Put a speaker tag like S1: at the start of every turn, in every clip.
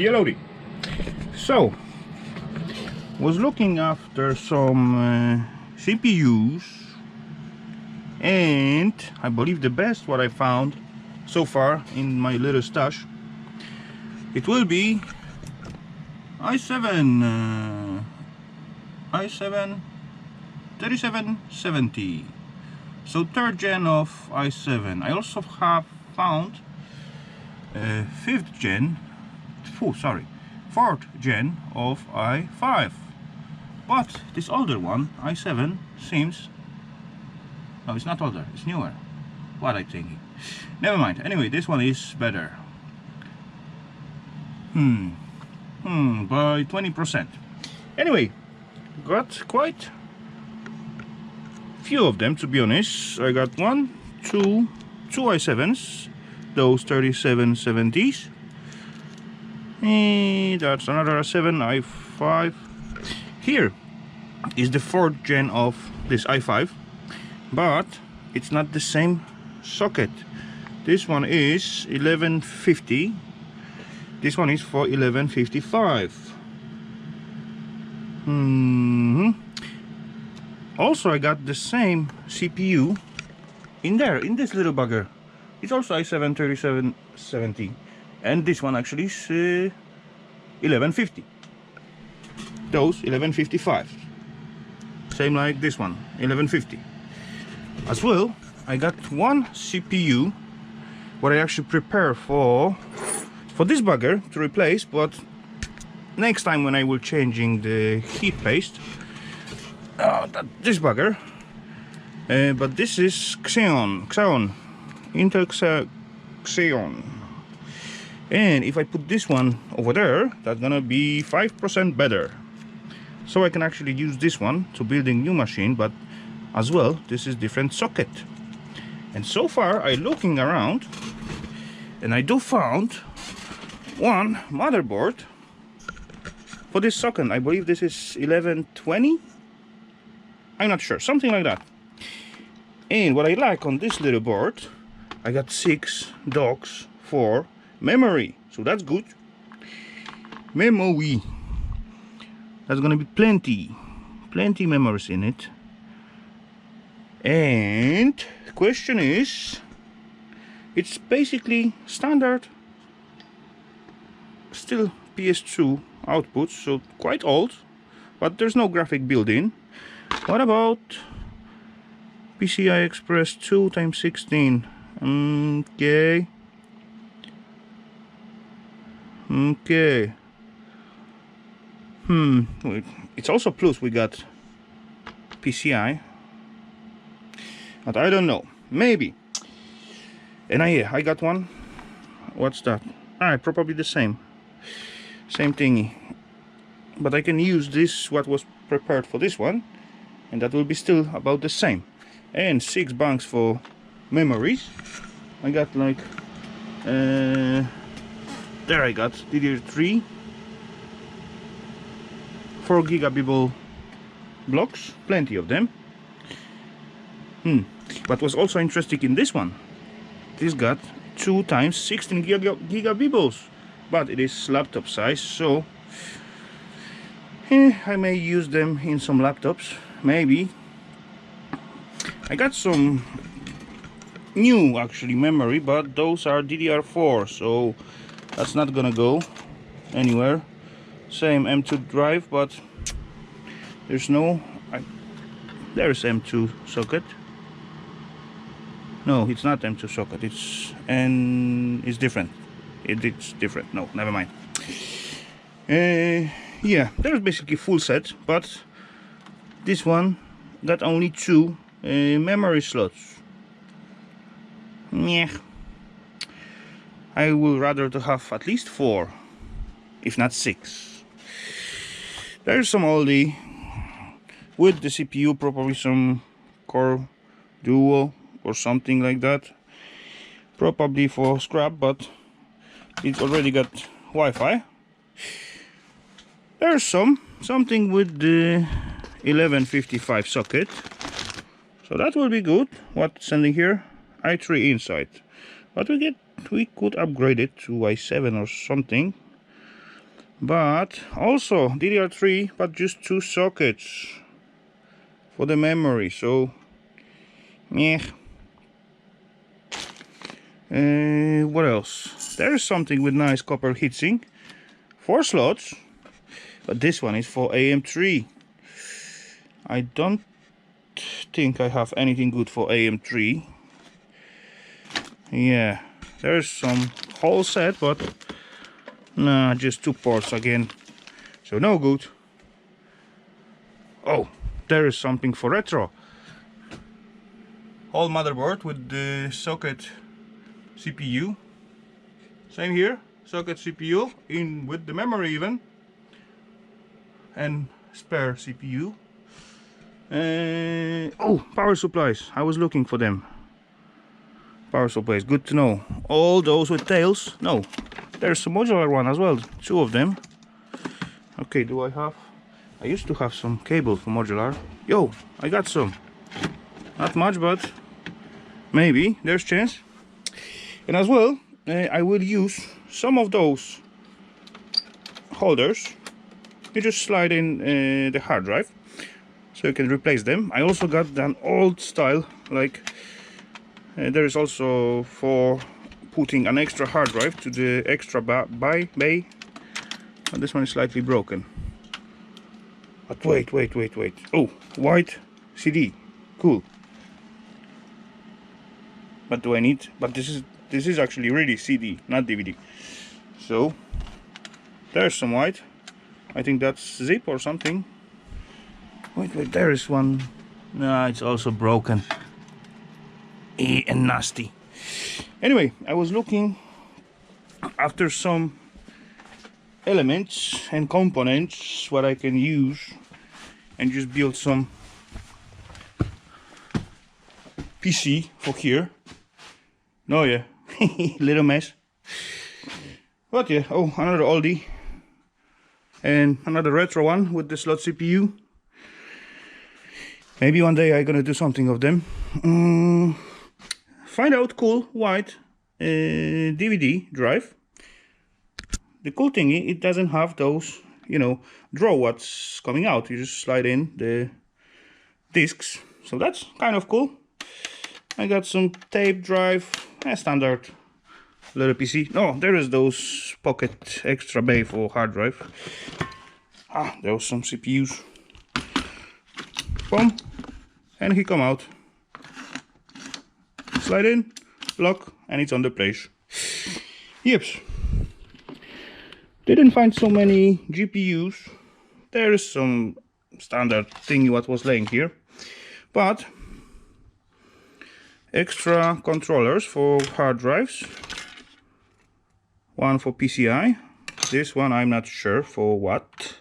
S1: hellowdy. So, was looking after some CPUs, and I believe the best what I found so far in my little stash, it will be i7 3770. So third gen of i7. I also have found fourth gen of i5, but this older one, i7, seems, no, it's not older, it's newer. What I thinking? Never mind. Anyway, this one is better. By 20%. Anyway, got quite few of them, to be honest. I got two i7s, those 3770s, and that's another i7, i5. Here is the fourth gen of this i5, but it's not the same socket. This one is 1150, this one is for 1155. Also, I got the same CPU in there, in this little bugger. It's also i7 3770, and this one actually is 1150. Those 1155, same like this one, 1150. As well, I got one CPU what I actually prepare for this bugger to replace, but next time when I will changing the heat paste, this bugger, but this is Xeon, Intel Xeon, and if I put this one over there, that's gonna be 5% better. So I can actually use this one to building new machine, but as well, this is different socket. And so far, I looking around, and I do found one motherboard for this socket. I believe this is 1120. I'm not sure, something like that. And what I like on this little board, I got 6 docks for memory, so that's good. Memory, that's gonna be plenty memories in it. And the question is, it's basically standard, still PS2 outputs, so quite old, but there's no graphic built-in. What about PCI Express 2x16? Okay. It's also plus we got PCI, but I don't know, maybe. And I got one. What's that? Probably the same thingy, but I can use this what was prepared for this one, and that will be still about the same. And 6 banks for memories. I got like there I got DDR3 4 gigabit blocks, plenty of them. But was also interesting in this one, this got 2 times 16 gigabit, but it is laptop size, so I may use them in some laptops, maybe. I got some new actually memory, but those are DDR4, so that's not gonna go anywhere. Same M2 drive, but there's no there's M2 socket. No, it's not M2 socket, it's different. It's different. No, never mind. Yeah, there's basically full set, but this one got only 2 memory slots. Yeah, I would rather to have at least 4, if not 6. There's some oldie with the CPU, probably some Core Duo or something like that, probably for scrap, but it already got Wi-Fi. There's something with the 1155 socket, so that will be good. What's sending here? i3 inside, but we could upgrade it to i7 or something. But also DDR3, but just 2 sockets for the memory. So yeah. What else? There is something with nice copper heatsink, 4 slots, but this one is for AM3. I don't think I have anything good for AM3. Yeah, there's some whole set, but nah, just 2 ports again, so no good. Oh, there is something for retro. Whole motherboard with the socket CPU. Same here, socket CPU in with the memory even, and spare CPU. Oh, power supplies. I was looking for them. Power supplies, good to know. All those with tails? No. There's a modular one as well, 2 of them. Okay, do I have? I used to have some cable for modular. Yo, I got some. Not much, but maybe there's chance. And as well, I will use some of those holders. You just slide in the hard drive, so you can replace them. I also got an old style, like there is also for putting an extra hard drive to the extra bay. But this one is slightly broken. But wait. Oh, white CD, cool. But do I need? But this is actually really CD, not DVD. So there's some white. I think that's zip or something. Wait, there is one. No, it's also broken and nasty. Anyway, I was looking after some elements and components what I can use and just build some PC for here. No, yeah, little mess. But yeah, oh, another oldie and another retro one with the slot CPU. Maybe one day I'm gonna do something of them. Find out cool white DVD drive. The cool thing is it doesn't have those, you know, draw what's coming out. You just slide in the discs, so that's kind of cool. I got some tape drive, a standard little PC. No, there is those pocket extra bay for hard drive. Ah, there was some CPUs. Boom, and he come out. Slide in, lock, and it's on the place. Yep. Didn't find so many GPUs. There is some standard thing what was laying here, but extra controllers for hard drives. One for PCI. This one I'm not sure for what.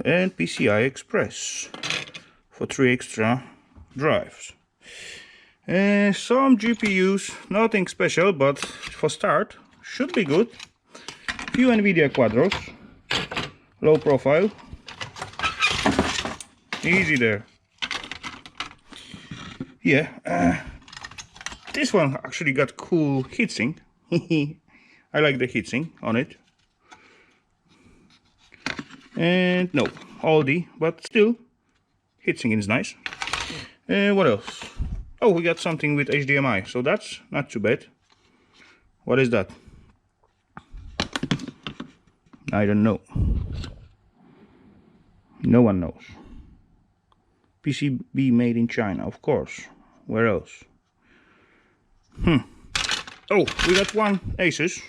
S1: And PCI Express for 3 extra drives. Some GPUs, nothing special, but for start should be good. Few NVIDIA Quadros, low profile, easy there. Yeah, this one actually got cool heatsink. I like the heatsink on it. And no, oldie, but still, heatsink is nice. What else? Oh, we got something with HDMI, so that's not too bad. What is that? I don't know. No one knows. PCB made in China, of course. Where else? Oh, we got one Asus.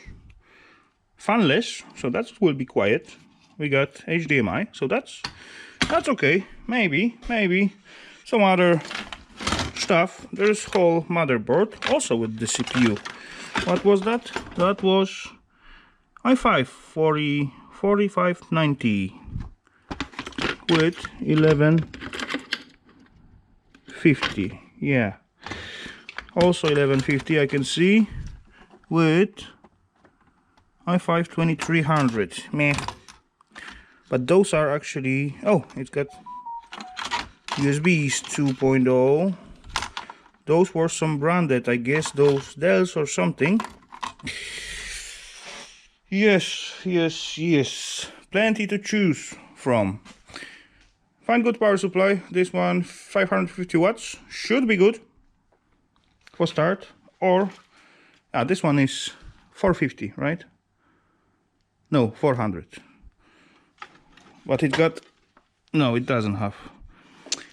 S1: Fanless, so that will be quiet. We got HDMI, so that's okay. Maybe some other stuff. There's whole motherboard also with the CPU. What was that? That was i5 4590 with 1150. Yeah, also 1150 I can see with i5 2300. Meh. But those are actually, oh, it's got USBs 2.0. Those were some branded, I guess those Dells or something. Yes. Plenty to choose from. Find good power supply. This one 550 watts should be good for start. Or this one is 450, right? No, 400. But it got, no, it doesn't have.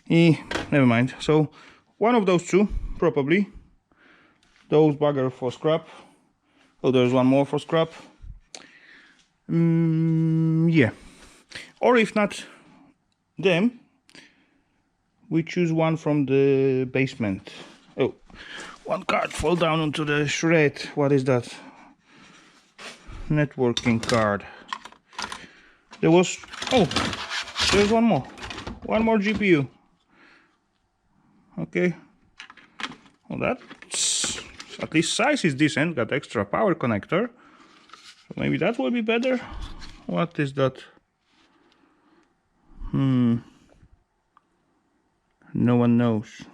S1: Never mind. So one of those two probably. Those bugger for scrap. Oh, there's one more for scrap. Yeah. Or if not them, we choose one from the basement. Oh, one card fall down onto the shred. What is that? Networking card. There was, oh, there's one more GPU. Okay, well, that's at least size is decent. Got extra power connector, so maybe that will be better. What is that? No one knows.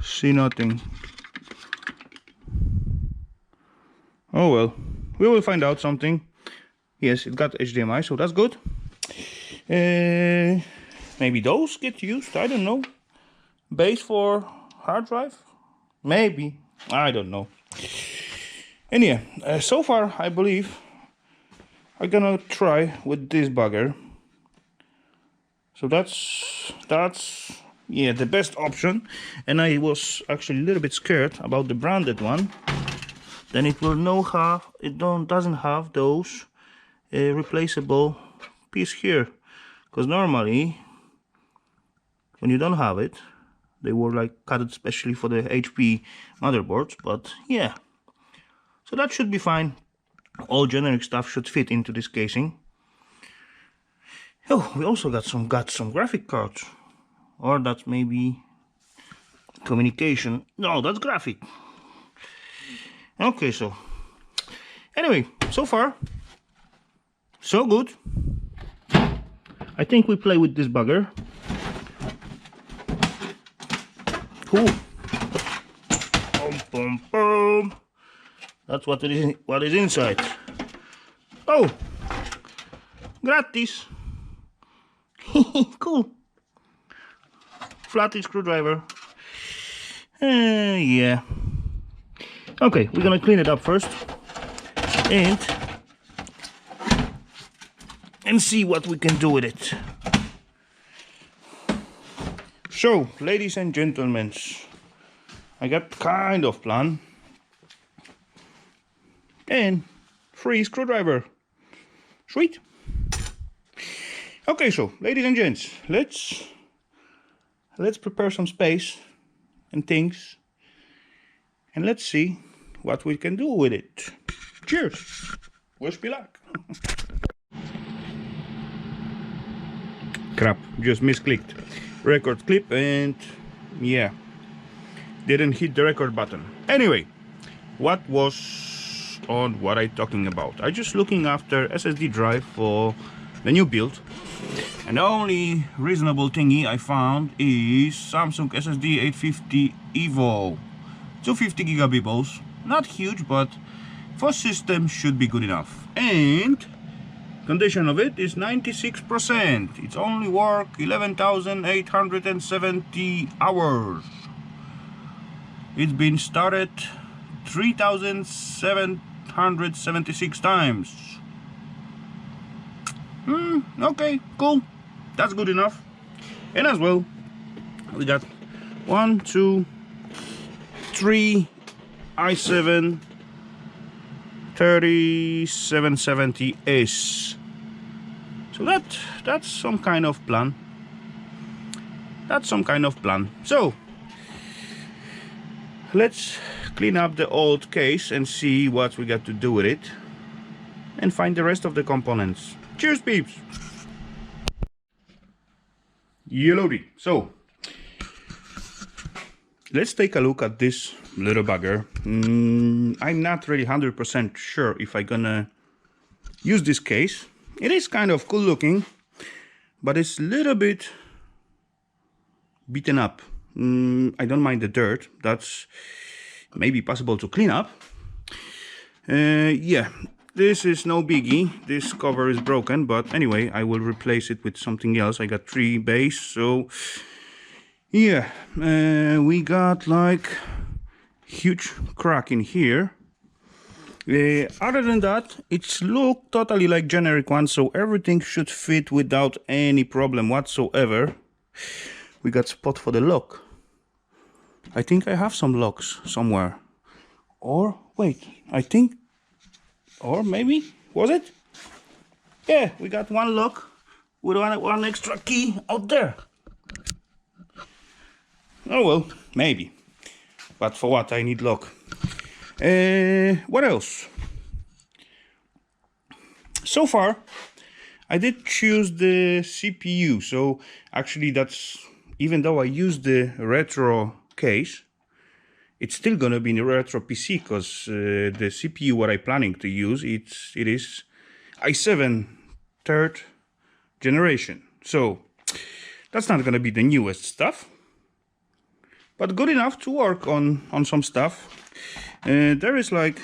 S1: See nothing. Oh well, we will find out something. Yes, it got HDMI, so that's good. Maybe those get used, I don't know. Base for hard drive? Maybe, I don't know. And yeah, so far I believe I'm gonna try with this bugger. So that's yeah, the best option. And I was actually a little bit scared about the branded one. Then it will doesn't have those replaceable piece here, because normally when you don't have it, they were like cut especially for the HP motherboards. But yeah, so that should be fine. All generic stuff should fit into this casing. Oh, we also got some graphic cards, or that's maybe communication. No, that's graphic. Okay, so anyway, so far so good. I think we play with this bugger. Cool. Boom, boom, boom. That's what it is. What is inside? Oh, gratis. Cool. Flathead screwdriver. Yeah. Okay, we're gonna clean it up first and see what we can do with it. So, ladies and gentlemen, I got kind of plan and free screwdriver. Sweet. Okay, so ladies and gents, let's prepare some space and things, and let's see what we can do with it. Cheers. Wish me luck. Crap, just misclicked. Record clip, and yeah, didn't hit the record button. Anyway, what I talking about? I just looking after SSD drive for the new build, and the only reasonable thingy I found is Samsung SSD 850 EVO, 250 gigabits. Not huge, but for system should be good enough. And condition of it is 96%. It's only work 11,870 hours. It's been started 3,776 times. Okay, cool. That's good enough. And as well, we got 1, 2, 3 i7 3770S. So that's some kind of plan. So let's clean up the old case and see what we got to do with it, and find the rest of the components. Cheers, peeps. Hellowdy. So let's take a look at this little bugger. I'm not really 100% sure if I'm gonna use this case. It is kind of cool looking, but it's a little bit beaten up. I don't mind the dirt. That's maybe possible to clean up. Yeah, this is no biggie. This cover is broken, but anyway, I will replace it with something else. I got 3 bays, so yeah, we got like huge crack in here. Other than that, it's look totally like generic one, so everything should fit without any problem whatsoever. We got spot for the lock. I think I have some locks somewhere. Or wait, I think, or maybe was it? Yeah, we got one lock with one extra key out there. Oh well, maybe. But for what I need lock? What else? So far, I did choose the CPU. So actually, that's even though I use the retro case, it's still gonna be in a retro PC because the CPU what I'm planning to use it is i7 3rd generation. So that's not gonna be the newest stuff, but good enough to work on some stuff. There is like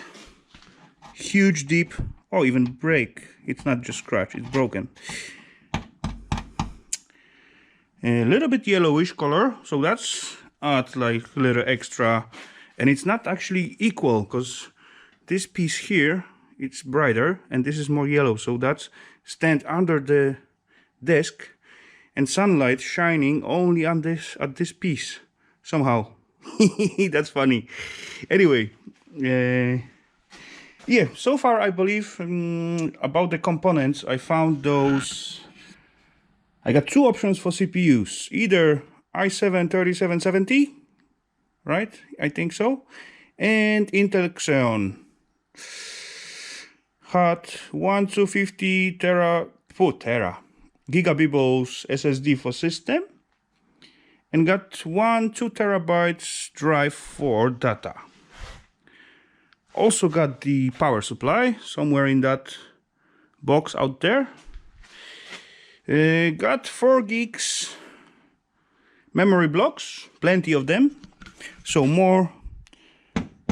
S1: huge deep, oh, even break. It's not just scratch, it's broken. A little bit yellowish color, so that's add like a little extra, and it's not actually equal because this piece here it's brighter and this is more yellow, so that's stand under the desk and sunlight shining only on this at this piece somehow. That's funny. Anyway, yeah, so far I believe about the components I found those. I got 2 options for CPUs, either i7 3770, right? I think so, and Intel Xeon. Had 1250 gigabits SSD for system, and got 2 terabytes drive for data. Also got the power supply somewhere in that box out there. Got 4 gigs memory blocks, plenty of them, so more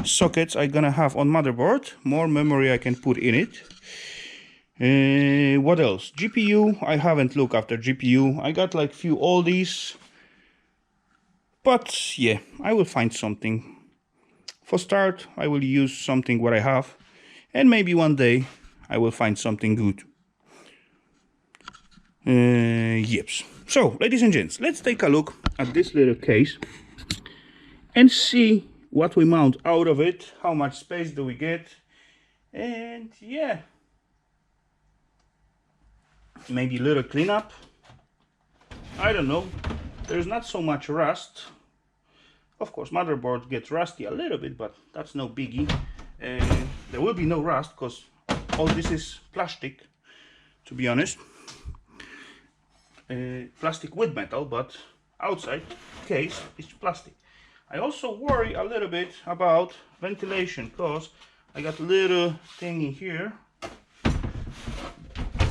S1: sockets I'm gonna have on motherboard, more memory I can put in it. What else? GPU, I haven't looked after GPU. I got like few oldies, but yeah, I will find something. For start, I will use something what I have, and maybe one day I will find something good. Yep. So, ladies and gents, let's take a look at this little case and see what we mount out of it, how much space do we get, and yeah, maybe a little cleanup. I don't know, there's not so much rust. Of course, motherboard gets rusty a little bit, but that's no biggie. There will be no rust because all this is plastic, to be honest. Plastic with metal, but outside case is plastic. I also worry a little bit about ventilation because I got a little thing in here.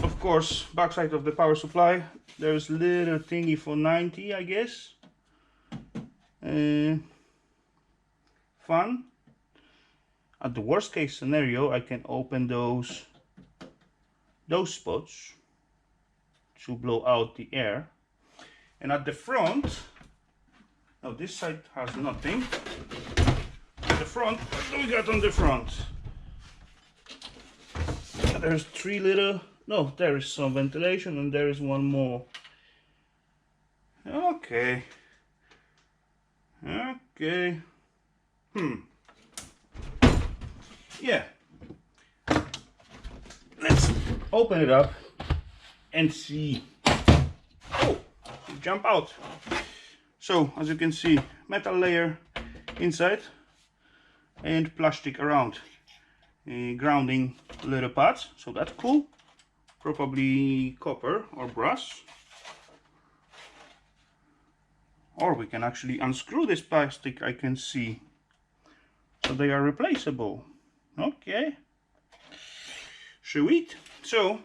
S1: Of course, backside of the power supply there's little thingy for 90, I guess. Fun. At the worst case scenario, I can open those spots to blow out the air. And at the front, now this side has nothing. At the front, what do we got on the front? There's 3 little, no, there is some ventilation and there is one more. Okay. Okay. Yeah. Let's open it up and see. Oh, jump out. So, as you can see, metal layer inside and plastic around. Grounding little pads, so that's cool. Probably copper or brass. Or we can actually unscrew this plastic, I can see. So they are replaceable. Okay. Sweet. So,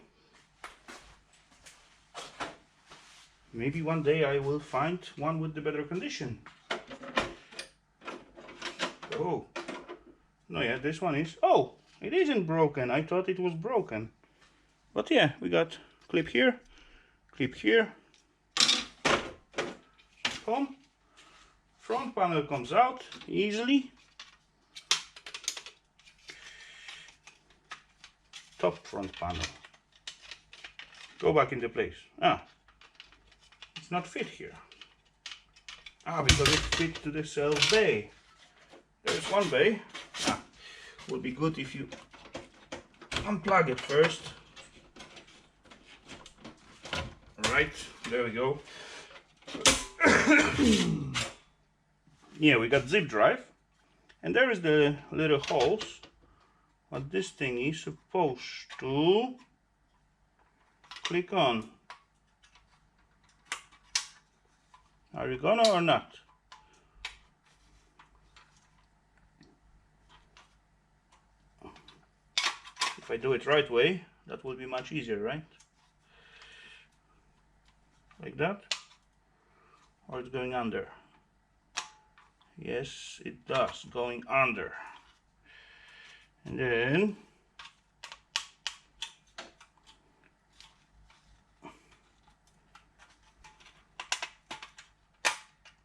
S1: maybe one day I will find one with the better condition. Oh. No, yeah, this one is... Oh, It isn't broken. I thought it was broken. But yeah, we got clip here, boom. Front panel comes out easily. Top front panel. Go back into place. Ah, it's not fit here. Ah, because it fit to the cell bay. There's one bay. Ah, would be good if you unplug it first. Alright, there we go. Yeah, we got zip drive. And there is the little holes. What this thing is supposed to click on. Are you gonna or not? If I do it right way, that will be much easier, right? Like that? Or it's going under? Yes, it does, going under. And then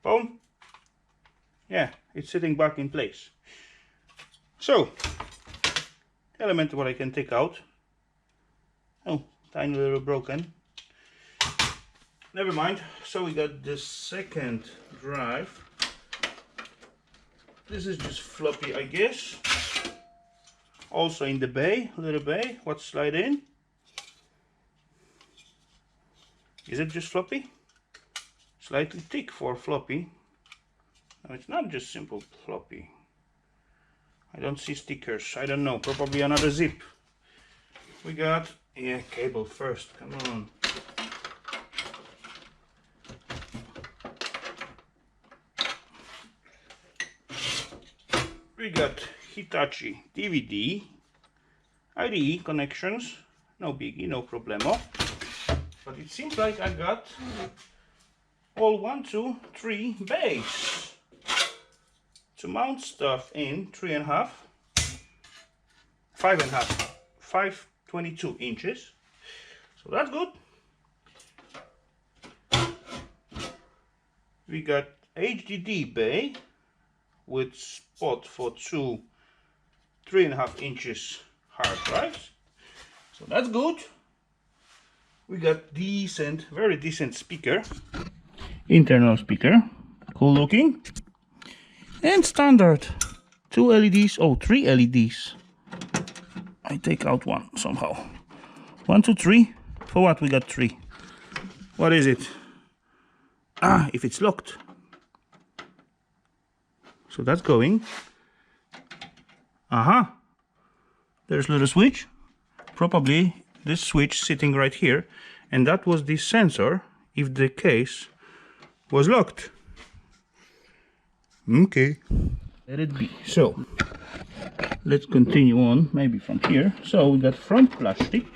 S1: boom. Yeah, it's sitting back in place. So, element what I can take out. Oh, tiny little broken. Never mind. So we got the second drive. This is just floppy, I guess. Also in the bay, little bay. What slide in? Is it just floppy? Slightly thick for floppy. No, it's not just simple floppy. I don't see stickers. I don't know. Probably another zip. We got, yeah, cable first. Come on. We got Hitachi DVD, IDE connections. No biggie, no problemo. But it seems like I got all 1, 2, 3 bays to mount stuff in 3.5, 5.5, 522 inches. So that's good. We got HDD bay with spot for 2 3.5 inches hard drives. So that's good. We got decent, very decent speaker. Internal speaker. Cool looking. And standard. 2 LEDs. Oh, 3 LEDs. I take out one somehow. 1, 2, 3. For what we got 3? What is it? Ah, if it's locked. So that's going. Aha. There's a little switch. Probably this switch sitting right here. And that was the sensor if the case was locked. Okay. Let it be. So, let's continue on, maybe from here. So, we got front plastic.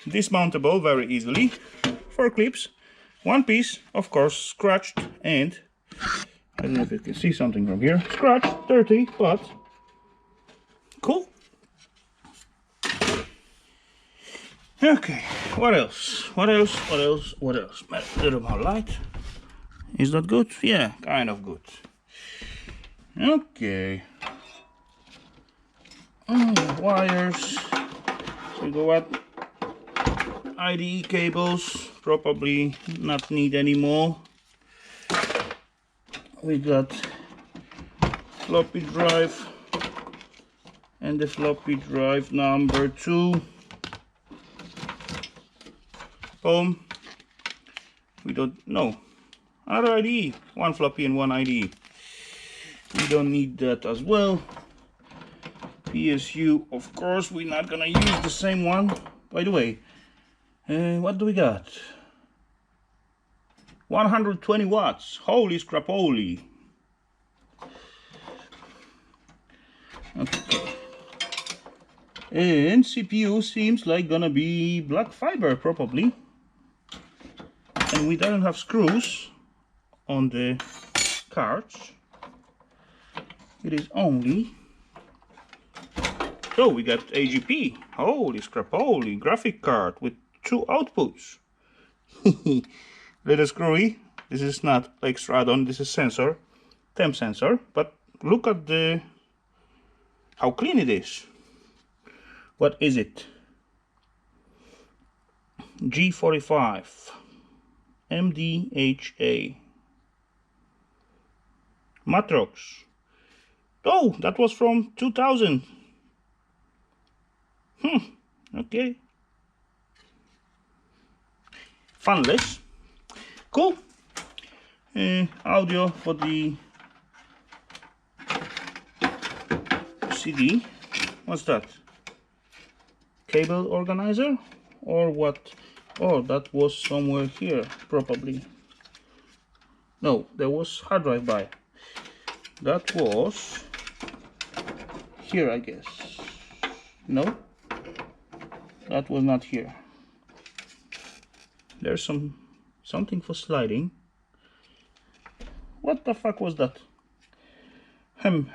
S1: Dismountable very easily. 4 clips. One piece, of course, scratched and I don't know if you can see something from here. Scratched, dirty, but cool. Okay, what else? What else? What else? What else? A little more light. Is that good? Yeah, kind of good. Okay. Wires. So we go what? IDE cables. Probably not need anymore. We got floppy drive and the floppy drive number 2. Boom. We don't know. Another IDE. 1 floppy and 1 IDE. We don't need that as well. PSU, of course, we're not gonna use the same one. By the way, what do we got? 120 watts. Holy scrapoly. Okay. And CPU seems like gonna be black fiber probably. And we don't have screws on the cards. it is only. So we got AGP. Holy scrap! Holy graphic card with 2 outputs. Little screwy. This is not extra add-on. This is sensor, temp sensor. But look at the how clean it is. What is it? G45 MDHA Matrox. Oh, that was from 2000. Okay. Funless. Cool. Audio for the CD. What's that? Cable organizer or what? Oh, that was somewhere here probably. No, there was hard drive by. That was here, I guess. No, that was not here. There's something for sliding. What the fuck was that? Hem.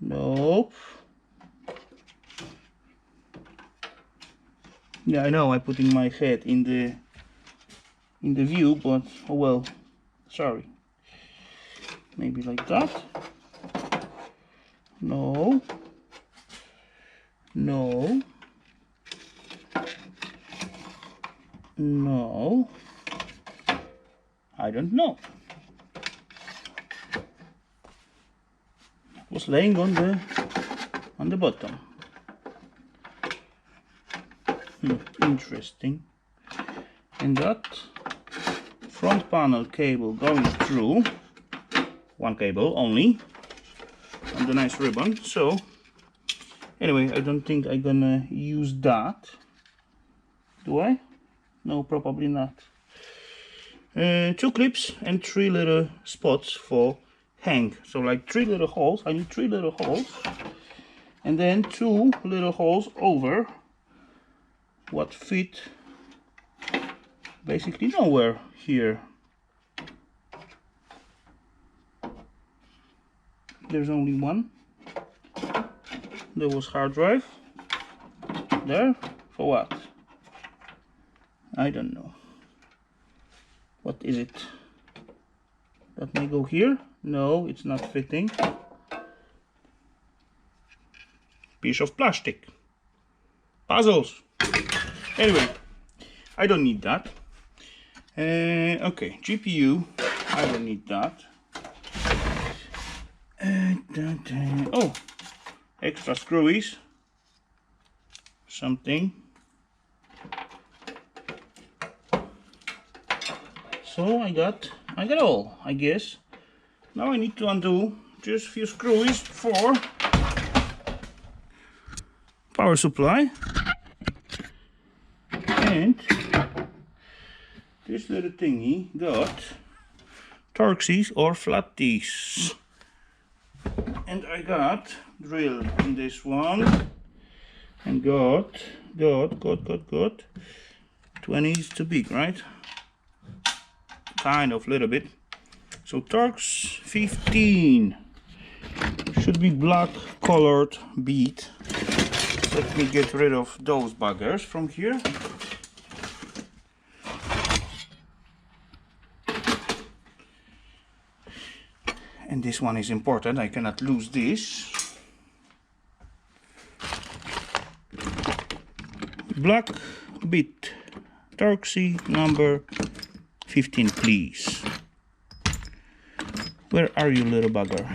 S1: Nope. Yeah, I know I'm putting my head in the view, but oh well. Sorry. Maybe like that. No. No. No. I don't know. It was laying on the bottom. Interesting. And that front panel cable going through, one cable only, and the nice ribbon. So anyway, I don't think I'm gonna use that. Do I? No, probably not. 2 clips and 3 little spots for hang. So like 3 little holes. I need 3 little holes, and then 2 little holes over what fit basically nowhere here. There's only one. There was hard drive there. For what? I don't know. What is it? That may go here. No, it's not fitting. Piece of plastic. Puzzles. Anyway, I don't need that. Okay, GPU. I don't need that. Oh, extra screwies. Something. So I got all, I guess. Now I need to undo just a few screws for power supply, and this little thingy got Torxies or flatties, and I got drill in this one, and got 20 is too big, right? Kind of, little bit. So Torx 15 should be black colored bead. Let me get rid of those buggers from here. And this one is important, I cannot lose this. Black bit, Torxy number 15, please. Where are you, little bugger?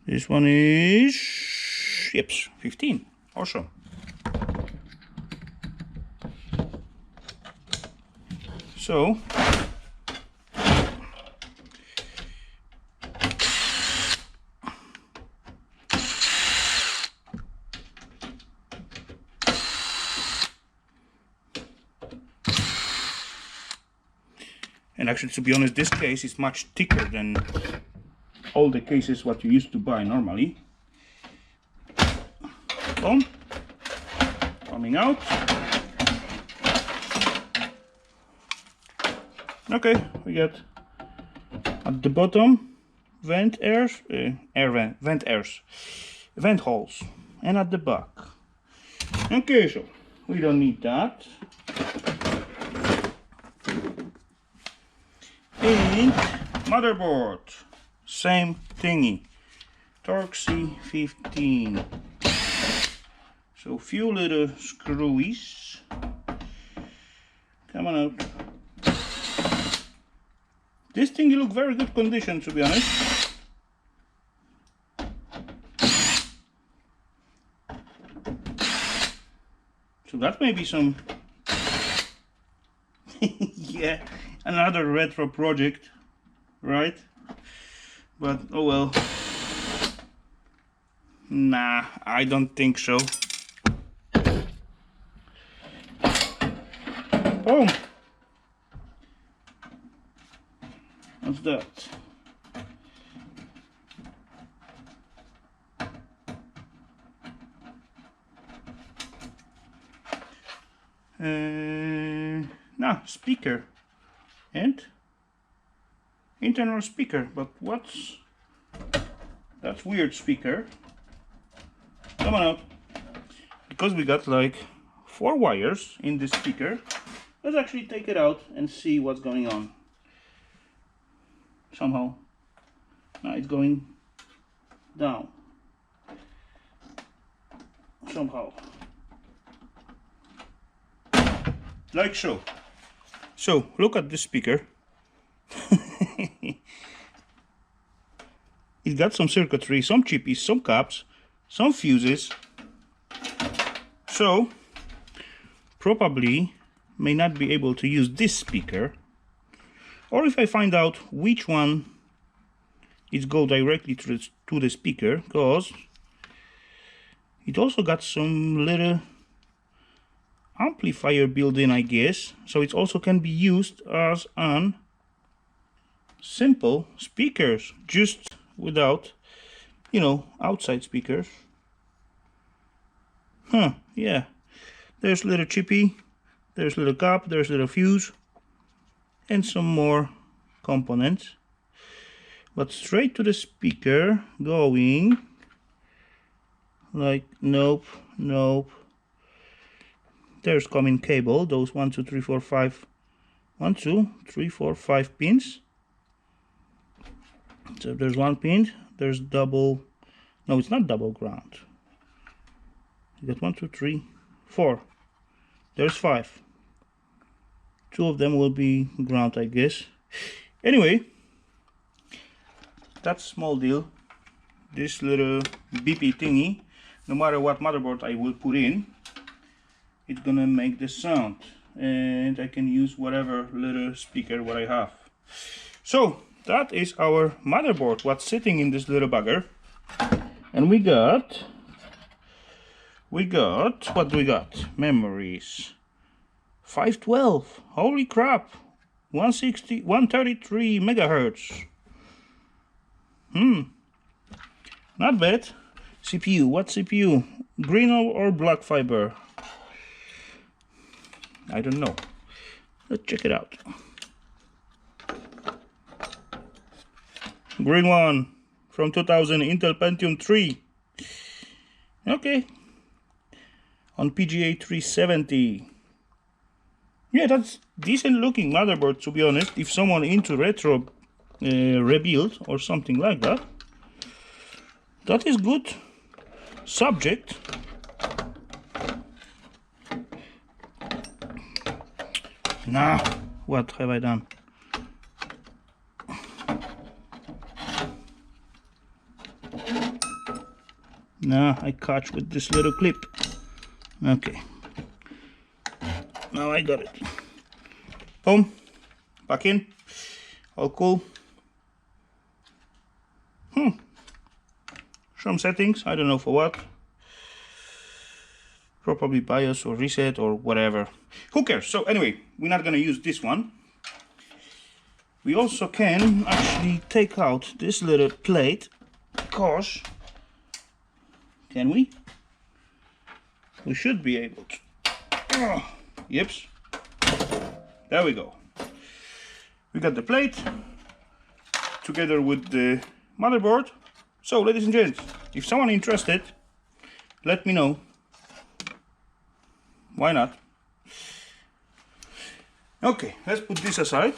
S1: This one is, yep, 15. Awesome. So and actually, to be honest, this case is much thicker than all the cases what you used to buy normally. Boom. Coming out. Okay, we got at the bottom vent airs, vent holes, and at the back. Okay, so we don't need that. And motherboard, same thingy, Torx C15. So few little screwies. Come on out. This thing look very good condition, to be honest. So that may be some yeah, another retro project, right? But oh well. Nah, I don't think so. Boom. What's that? Nah, speaker and internal speaker, but what's that's weird speaker. Come on out. Because we got like 4 wires in this speaker, let's actually take it out and see what's going on. Somehow now it's going down somehow, like so. So look at this speaker. It's got some circuitry, some chippies, some caps, some fuses. So probably may not be able to use this speaker, or if I find out which one is go directly to the speaker, because it also got some little amplifier built in, I guess, so it also can be used as an simple speakers, just without, you know, outside speakers. Huh, yeah, there's little chippy, there's little cap, there's little fuse, and some more components. But straight to the speaker going like nope, nope. There's coming cable, those 1 2 3 4 5 1 2 3 4 5 pins. So there's one pin, there's double, no, it's not double ground. You got 1 2 3 4, there's 5. 2 of them will be ground, I guess. Anyway, that's small deal. This little beepy thingy, no matter what motherboard I will put in, it's gonna make the sound, and I can use whatever little speaker what I have. So that is our motherboard, what's sitting in this little bugger. And we got what do we got? Memories 512, holy crap, 133 megahertz. Not bad. CPU, what CPU? Green or black fiber? I don't know. Let's check it out. Green one from 2000, Intel Pentium 3. Okay. On PGA 370. Yeah, that's decent looking motherboard, to be honest. If someone into retro rebuild or something like that, that is good subject. Nah, what have I done? Nah, I catch with this little clip. Okay. Now I got it. Boom. Back in. All cool. Some settings, I don't know for what. Probably BIOS or reset or whatever. Who cares? So anyway, we're not gonna use this one. We also can actually take out this little plate, because can we? We should be able to. Yips. There we go. We got the plate together with the motherboard. So, ladies and gents, if someone interested, let me know. Why not? Okay, let's put this aside.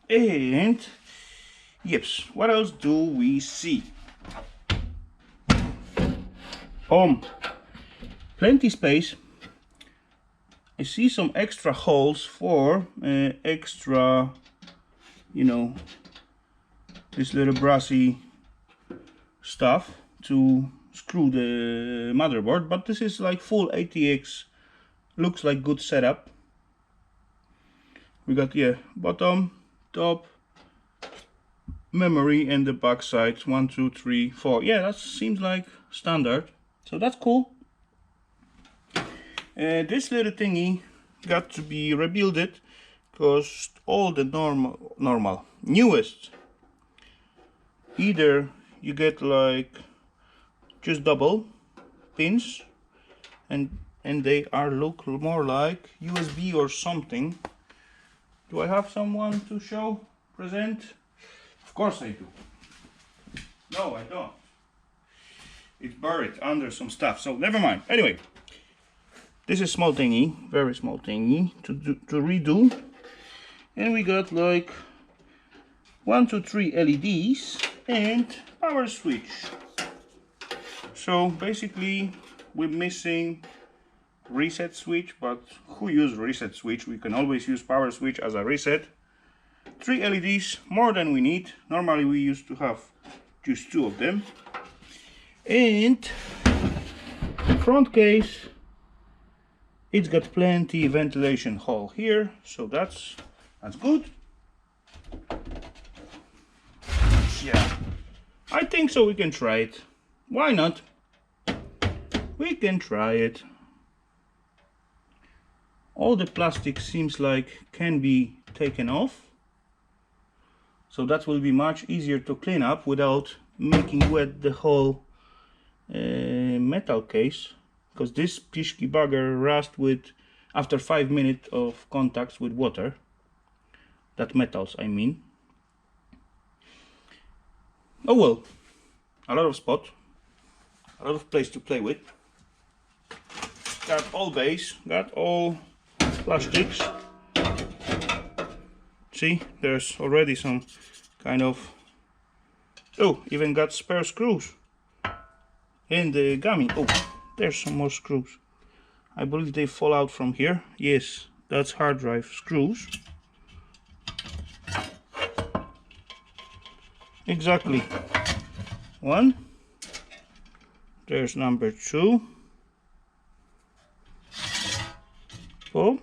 S1: And yes, what else do we see? Plenty space. I see some extra holes for extra, you know, this little brassy stuff to screw the motherboard, but this is like full ATX, looks like good setup. We got, yeah, bottom, top, memory, and the back sides, 1, 2, 3, 4. Yeah, that seems like standard, so that's cool. This little thingy got to be rebuilt because all the newest, either you get like just double pins and they are look more like USB or something. Do I have someone to show, present? Of course I do. No, I don't. It's buried under some stuff, so never mind. Anyway, this is small thingy, very small thingy to redo, and we got like 1, 2, 3 LEDs and power switch. So basically we're missing reset switch, but who uses reset switch? We can always use power switch as a reset. 3 LEDs, more than we need. Normally we used to have just 2 of them. And front case, it's got plenty ventilation hole here, so that's good. Yeah, I think so. We can try it. Why not? We can try it. All the plastic seems like can be taken off, so that will be much easier to clean up without making wet the whole metal case, because this pishki bugger rust with after 5 minutes of contacts with water. That metals, I mean. Oh well, a lot of spot, a lot of place to play with. Got all base, got all plastics. See, there's already some kind of, oh, even got spare screws. And the gummy, oh, there's some more screws. I believe they fall out from here. Yes, that's hard drive screws. Exactly. 1. There's number 2. 4.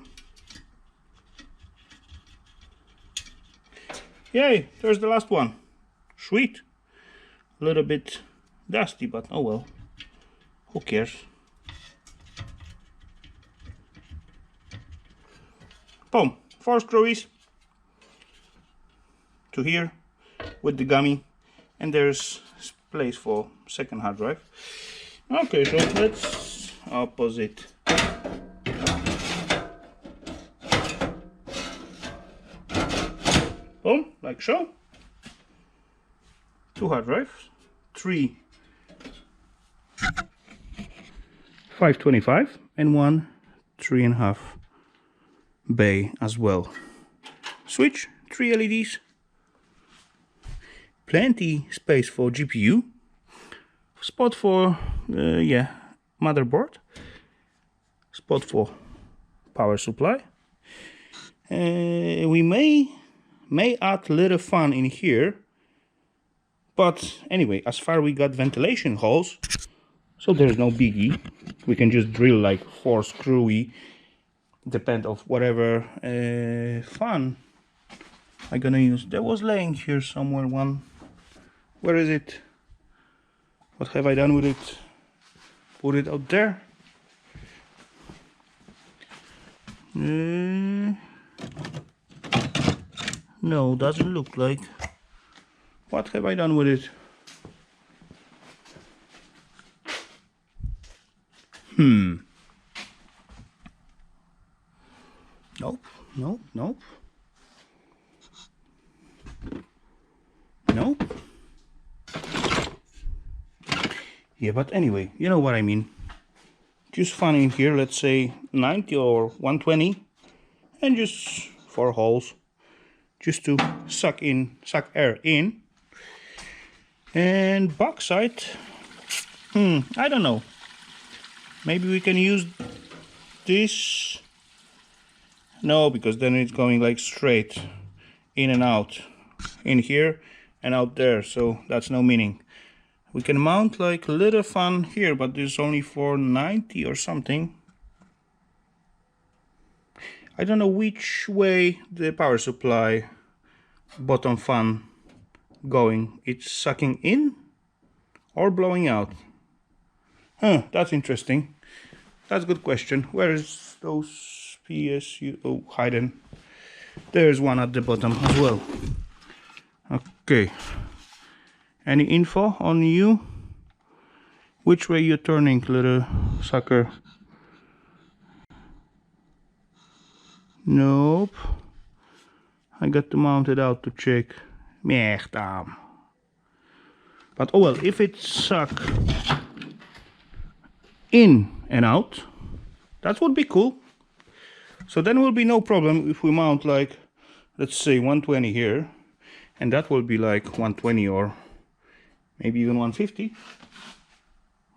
S1: Yay, there's the last one. Sweet. A little bit dusty, but oh well. Who cares? Boom. 4 screwies to here with the gummy, and there's place for second hard drive. Okay, so let's opposite. Boom, like so. 2 hard drives, 3 525 and 1 3.5 bay as well. Switch, 3 LEDs, plenty space for GPU, spot for yeah, motherboard, spot for power supply. We may add a little fan in here, but anyway, as far we got ventilation holes, so there's no biggie. We can just drill like 4 screwy, depend of whatever fan I'm gonna use. There was laying here somewhere one. Where is it? What have I done with it? Put it out there. No, doesn't look like. What have I done with it? Nope, nope, nope. Yeah, but anyway, you know what I mean. Just fun in here, let's say 90 or 120, and just 4 holes, just to suck air in. And bauxite, I don't know. Maybe we can use this. No, because then it's going like straight in and out, in here and out there, so that's no meaning. We can mount like a little fan here, but this is only for 90 or something. I don't know which way the power supply bottom fan going. It's sucking in or blowing out. That's interesting. That's a good question. Where is those PSU? Oh, hidden. There's one at the bottom as well. Okay. Any info on you? Which way you're turning, little sucker? Nope. I got to mount it out to check. Merdam. But oh well, if it suck in and out, that would be cool. So then will be no problem if we mount like, let's say 120 here, and that will be like 120 or maybe even 150.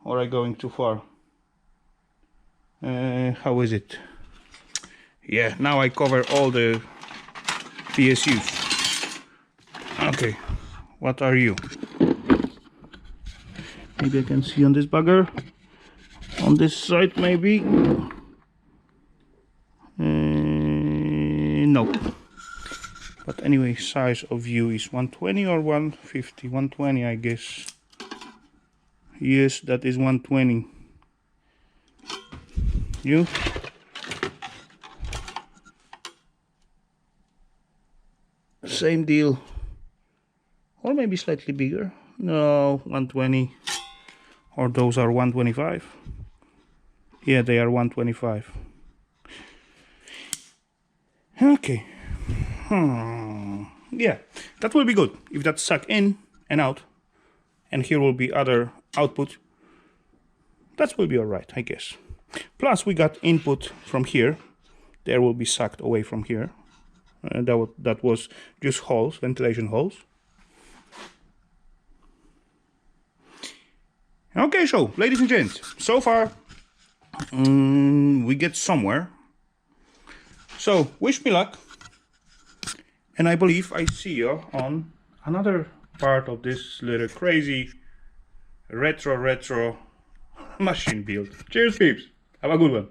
S1: Or am I going too far? How is it? Yeah, now I cover all the PSUs. Okay, what are you? Maybe I can see on this bugger. On this side, maybe. No. But anyway, size of view is 120 or 150? 120, I guess. Yes, that is 120. You? Same deal. Or maybe slightly bigger. No, 120. Or those are 125. Yeah, they are 125. Okay. Yeah, that will be good. If that suck in and out, and here will be other output, that will be alright, I guess. Plus we got input from here. There will be sucked away from here. That was just holes, ventilation holes. Okay, so ladies and gents, so far we get somewhere. So wish me luck, and I believe I see you on another part of this little crazy retro machine build. Cheers, peeps. Have a good one.